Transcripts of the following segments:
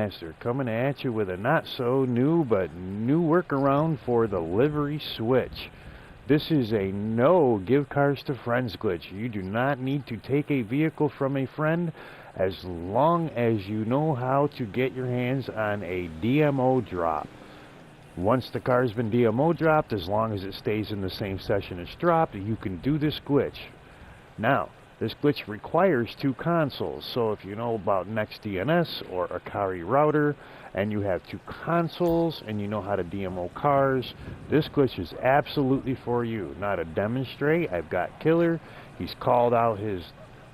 Glitchmaster coming at you with a not so new but new workaround for the Livery Switch. This is a no give cars to friends glitch. You do not need to take a vehicle from a friend as long as you know how to get your hands on a DMO drop. Once the car's been DMO dropped, as long as it stays in the same session it's dropped, you can do this glitch. Now, this glitch requires two consoles, so if you know about NextDNS or Akari router and you have two consoles and you know how to DMO cars, this glitch is absolutely for you. Now to demonstrate, I've got Killer. He's called out his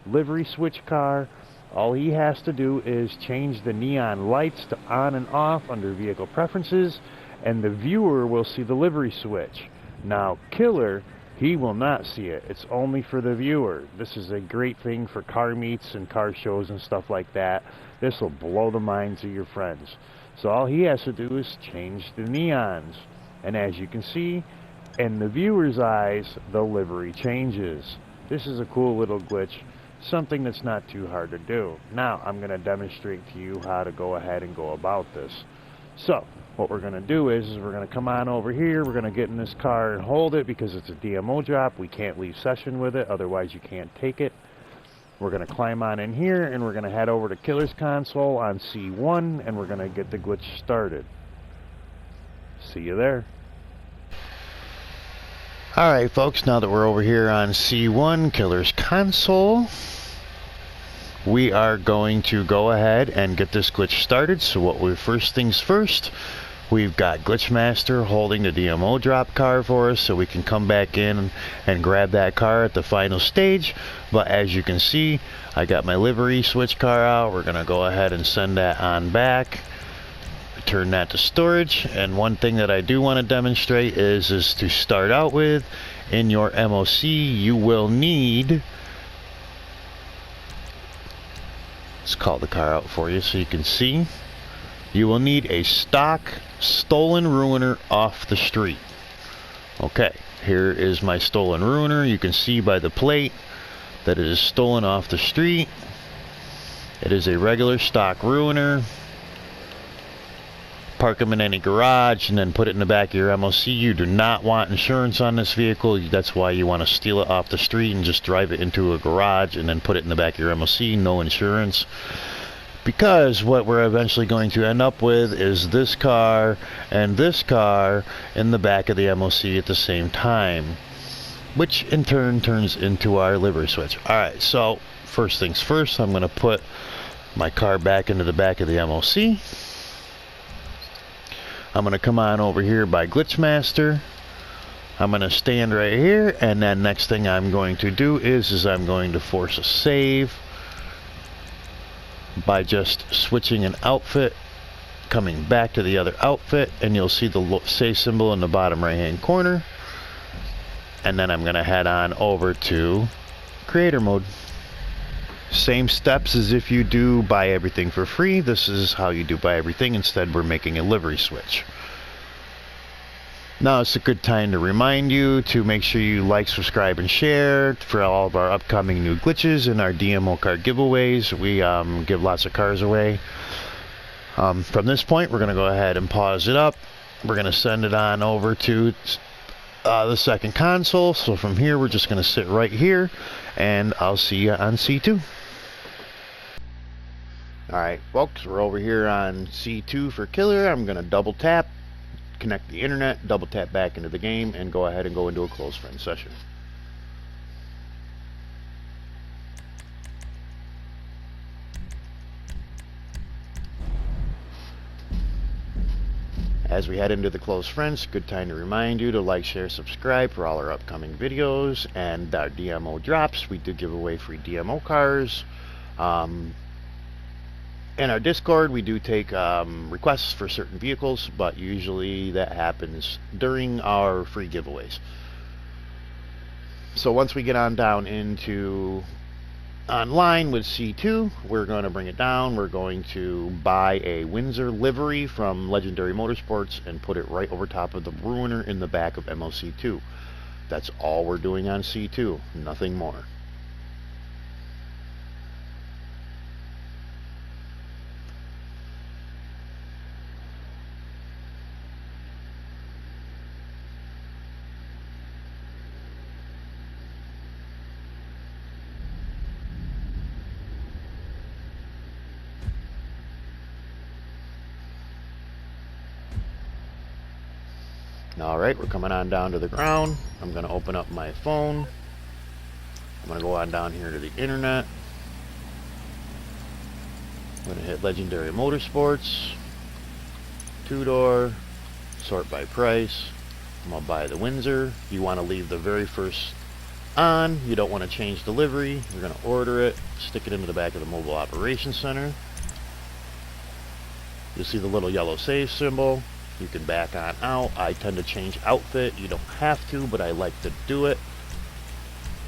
Livery Switch car. All he has to do is change the neon lights to on and off under vehicle preferences, and the viewer will see the Livery Switch. Now Killer, he will not see it. It's only for the viewer. This is a great thing for car meets and car shows and stuff like that. This will blow the minds of your friends. So all he has to do is change the neons. And as you can see, in the viewer's eyes, the livery changes. This is a cool little glitch, something that's not too hard to do. Now I'm going to demonstrate to you how to go ahead and go about this. So what we're going to do is we're going to come on over here, we're going to get in this car and hold it because it's a DMO drop. We can't leave session with it, otherwise you can't take it. We're going to climb on in here and we're going to head over to Killer's console on C1 and we're going to get the glitch started. See you there. Alright folks, now that we're over here on C1, Killer's console, we are going to go ahead and get this glitch started. So what we first things first, we've got Glitchmaster holding the DMO drop car for us so we can come back in and grab that car at the final stage. But as you can see, I got my Livery Switch car out. We're gonna go ahead and send that on back, turn that to storage. And one thing that I do want to demonstrate is to start out with, in your MOC you will need, let's call the car out for you so you can see. You will need a stock stolen ruiner off the street. Okay, here is my stolen ruiner. You can see by the plate that it is stolen off the street. It is a regular stock ruiner. Park them in any garage and then put it in the back of your MOC. You do not want insurance on this vehicle. That's why you want to steal it off the street and just drive it into a garage and then put it in the back of your MOC. No insurance. Because what we're eventually going to end up with is this car and this car in the back of the MOC at the same time, which in turn turns into our Livery Switch. Alright, so first things first, I'm going to put my car back into the back of the MOC. I'm going to come on over here by Glitchmaster. I'm going to stand right here, and then next thing I'm going to do is I'm going to force a save by just switching an outfit, coming back to the other outfit, and you'll see the save symbol in the bottom right hand corner. And then I'm going to head on over to creator mode. Same steps as if you do buy everything for free. This is how you do buy everything. Instead, we're making a Livery Switch. Now it's a good time to remind you to make sure you like, subscribe, and share for all of our upcoming new glitches and our DMO car giveaways. We give lots of cars away. From this point, we're going to go ahead and pause it up. We're going to send it on over to the second console. So from here, we're just going to sit right here, and I'll see you on C2. Alright folks, we're over here on C2 for Killer. I'm going to double tap, connect the internet, double tap back into the game, and go ahead and go into a close friend session. As we head into the close friends, good time to remind you to like, share, subscribe for all our upcoming videos and our DMO drops. We do give away free DMO cars. In our Discord, we do take requests for certain vehicles, but usually that happens during our free giveaways. So once we get on down into online with C2, we're going to bring it down. We're going to buy a Windsor livery from Legendary Motorsports and put it right over top of the ruiner in the back of MOC2. That's all we're doing on C2, nothing more. Alright, we're coming on down to the ground. I'm going to open up my phone. I'm going to go on down here to the internet. I'm going to hit Legendary Motorsports, 2-door, sort by price. I'm going to buy the Windsor. You want to leave the very first on. You don't want to change delivery. You're going to order it, stick it into the back of the mobile operations center. You'll see the little yellow save symbol. You can back on out. I tend to change outfit. You don't have to, but I like to do it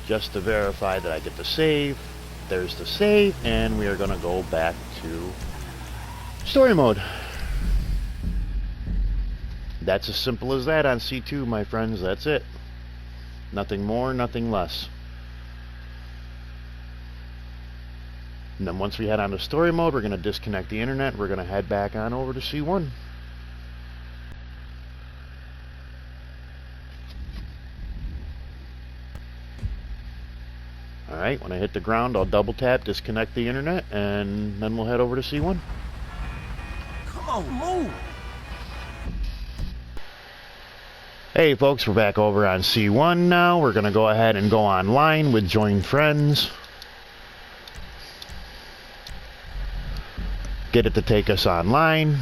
just to verify that I get the save. There's the save, and we are going to go back to story mode. That's as simple as that on C2, my friends. That's it. Nothing more, nothing less. And then once we head on to story mode, we're going to disconnect the internet. We're going to head back on over to C1. Alright, when I hit the ground, I'll double tap, disconnect the internet, and then we'll head over to C1. Come on, move! Hey folks, we're back over on C1 now. We're going to go ahead and go online with Join Friends. Get it to take us online.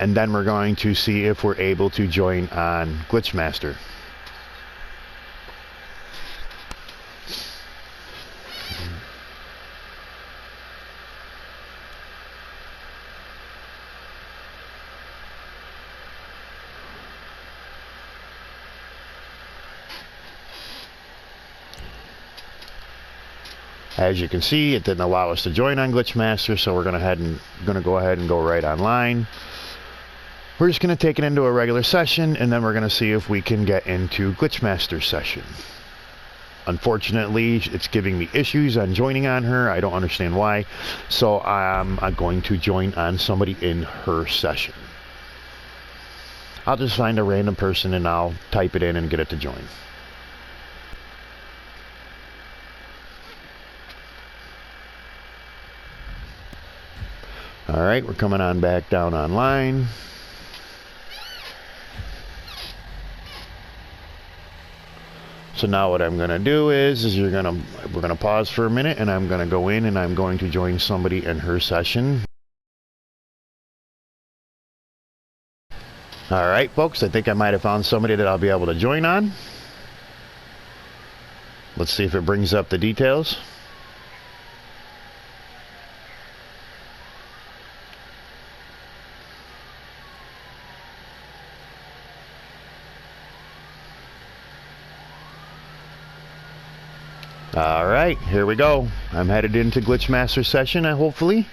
And then we're going to see if we're able to join on Glitchmaster. As you can see, it didn't allow us to join on Glitchmaster, so we're going to go ahead and go right online. We're just going to take it into a regular session, and then we're going to see if we can get into Glitchmaster session. Unfortunately, it's giving me issues on joining on her. I don't understand why. So I'm going to join on somebody in her session. I'll just find a random person and I'll type it in and get it to join. Alright, we're coming on back down online. So now what I'm going to do is we're going to pause for a minute, and I'm going to go in and I'm going to join somebody in her session. Alright folks, I think I might have found somebody that I'll be able to join on. Let's see if it brings up the details. Alright, here we go. I'm headed into Glitchmaster session, and hopefully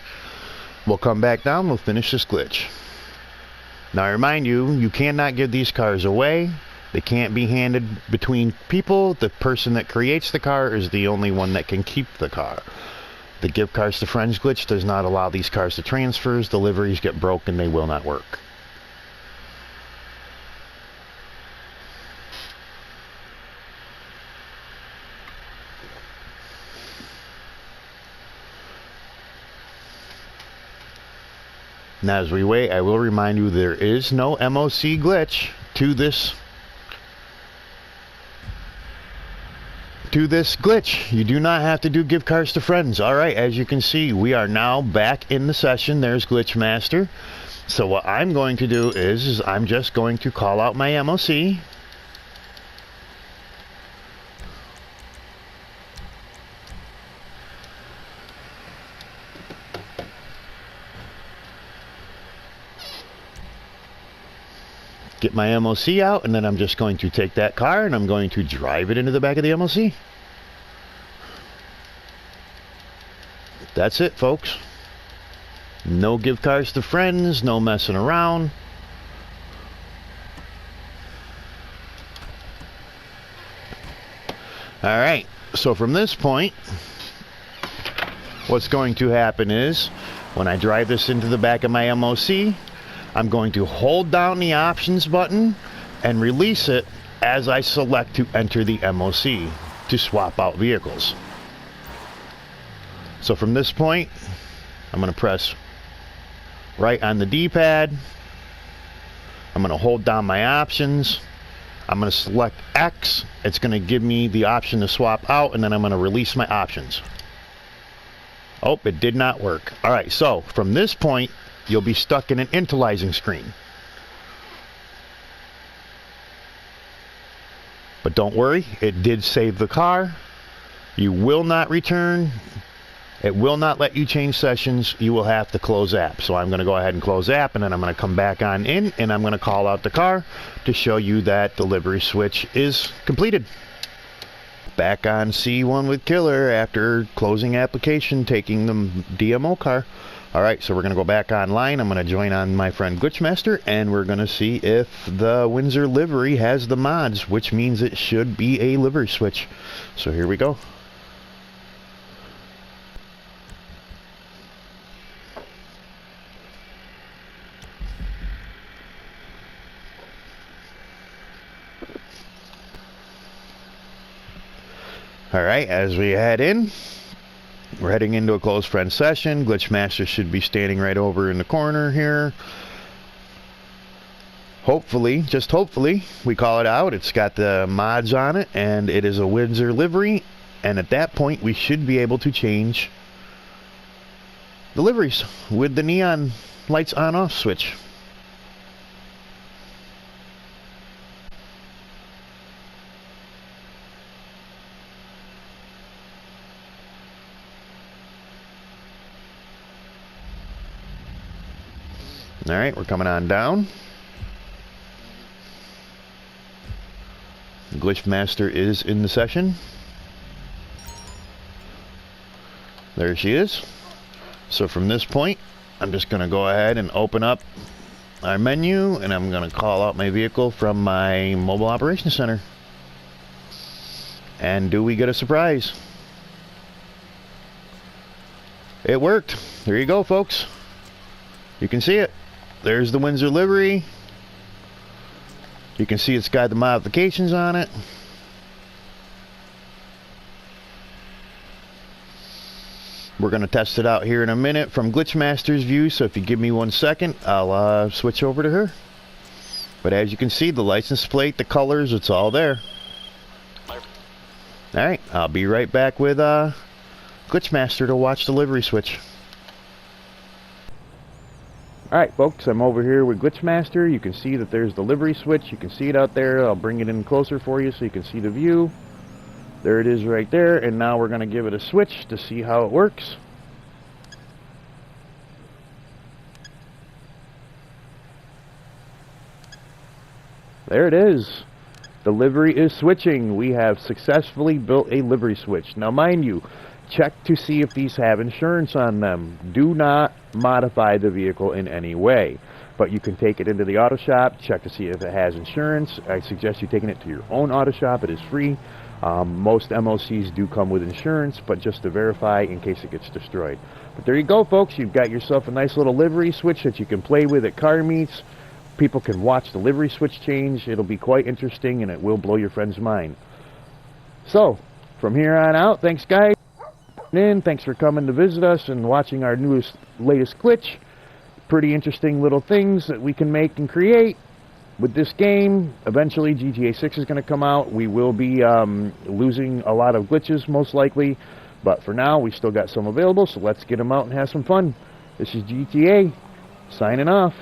we'll come back down, we'll finish this glitch. Now I remind you, you cannot give these cars away. They can't be handed between people. The person that creates the car is the only one that can keep the car. The give cars to friends glitch does not allow these cars to transfers. Deliveries get broken, they will not work. Now as we wait, I will remind you there is no MOC glitch to this glitch. You do not have to do give cars to friends. Alright, as you can see, we are now back in the session. There's Glitchmaster. So what I'm going to do is I'm just going to call out my MOC. Get my MOC out, and then I'm just going to take that car and I'm going to drive it into the back of the MOC. That's it, folks. No give cars to friends, no messing around. Alright, so from this point, what's going to happen is when I drive this into the back of my MOC, I'm going to hold down the options button and release it as I select to enter the MOC to swap out vehicles. So from this point, I'm going to press right on the D-pad, I'm going to hold down my options. I'm going to select X. It's going to give me the option to swap out, and then I'm going to release my options. Oh, it did not work. All right, so from this point, you'll be stuck in an initializing screen. But don't worry, it did save the car. You will not return. It will not let you change sessions. You will have to close app. So I'm going to go ahead and close app, and then I'm going to come back on in, and I'm going to call out the car to show you that the livery switch is completed. Back on C1 with Killer after closing application, taking the DMO car. Alright, so we're going to go back online. I'm going to join on my friend Glitchmaster, and we're going to see if the Windsor livery has the mods, which means it should be a livery switch. So here we go. Alright, as we head in, we're heading into a close friend session. Glitchmaster should be standing right over in the corner here. Hopefully, just hopefully, we call it out. It's got the mods on it, and it is a Windsor livery. And at that point, we should be able to change the liveries with the neon lights on-off switch. Alright, we're coming on down. Glitchmaster is in the session. There she is. So from this point, I'm just going to go ahead and open up our menu, and I'm going to call out my vehicle from my mobile operations center. And do we get a surprise? It worked. There you go, folks. You can see it. There's the Windsor livery. You can see it's got the modifications on it. We're going to test it out here in a minute from Glitchmaster's view, so if you give me 1 second, I'll switch over to her. But as you can see, the license plate, the colors, it's all there. Alright, I'll be right back with Glitchmaster to watch the livery switch. Alright folks, I'm over here with Glitchmaster. You can see that there's the livery switch. You can see it out there. I'll bring it in closer for you so you can see the view. There it is right there, and now we're going to give it a switch to see how it works. There it is. The livery is switching. We have successfully built a livery switch. Now mind you, check to see if these have insurance on them. Do not modify the vehicle in any way. But you can take it into the auto shop, check to see if it has insurance. I suggest you taking it to your own auto shop. It is free. Most MOCs do come with insurance, but just to verify in case it gets destroyed. But there you go, folks. You've got yourself a nice little livery switch that you can play with at car meets. People can watch the livery switch change. It'll be quite interesting, and it will blow your friend's mind. So, from here on out, thanks, guys. Thanks for coming to visit us and watching our latest glitch. Pretty interesting little things that we can make and create with this game. Eventually GTA 6 is going to come out. We will be losing a lot of glitches most likely, but for now we still got some available, so let's get them out and have some fun. This is GTA signing off.